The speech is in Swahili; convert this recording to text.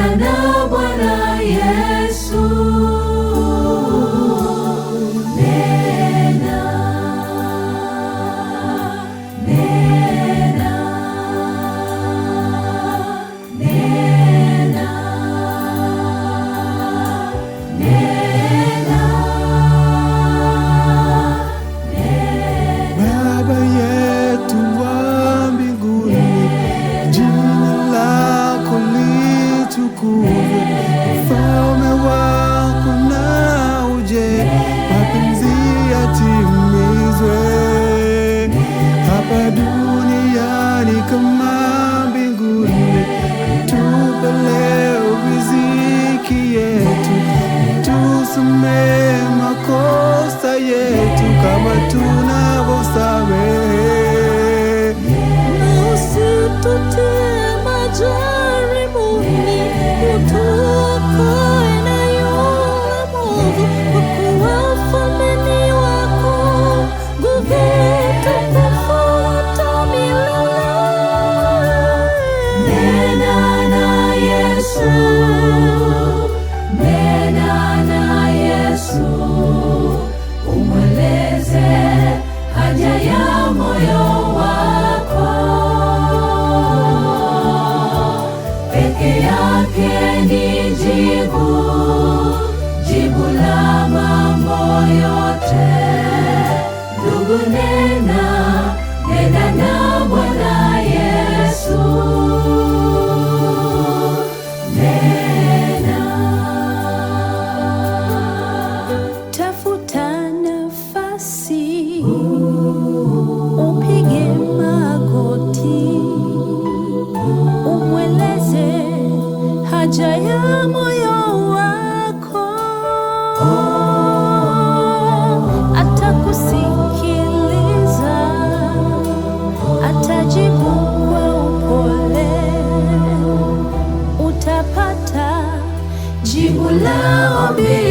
nena na Bwana Yesu. Nena, nena, nena, nena, nena. Baba yetu wa mbinguni, jina lako litukuzwe, ufalme wako na uje, mapenzi yatimizwe hapa duniani kama mbinguni. Tupe leo riziki yetu, tusamehe makosa yetu kama tunavyosamehe, Na usitutie majaribuni, utuokoe na yule mwovu, kwa kuwa ufalme ni wako, nguvu, utukufu hata milele. Nena na Yesu, nena na Yesu, umweleze haja ya moyo wako. Peke yake ni jibu la mambo yote. Ndugu, nena, nena na Bwana Yesu. Nena. Tafuta nafasi, upige magoti, umweleze haja ya moyo wako. Atakusikiliza, atajibu kwa upole, utapata jibu la ombi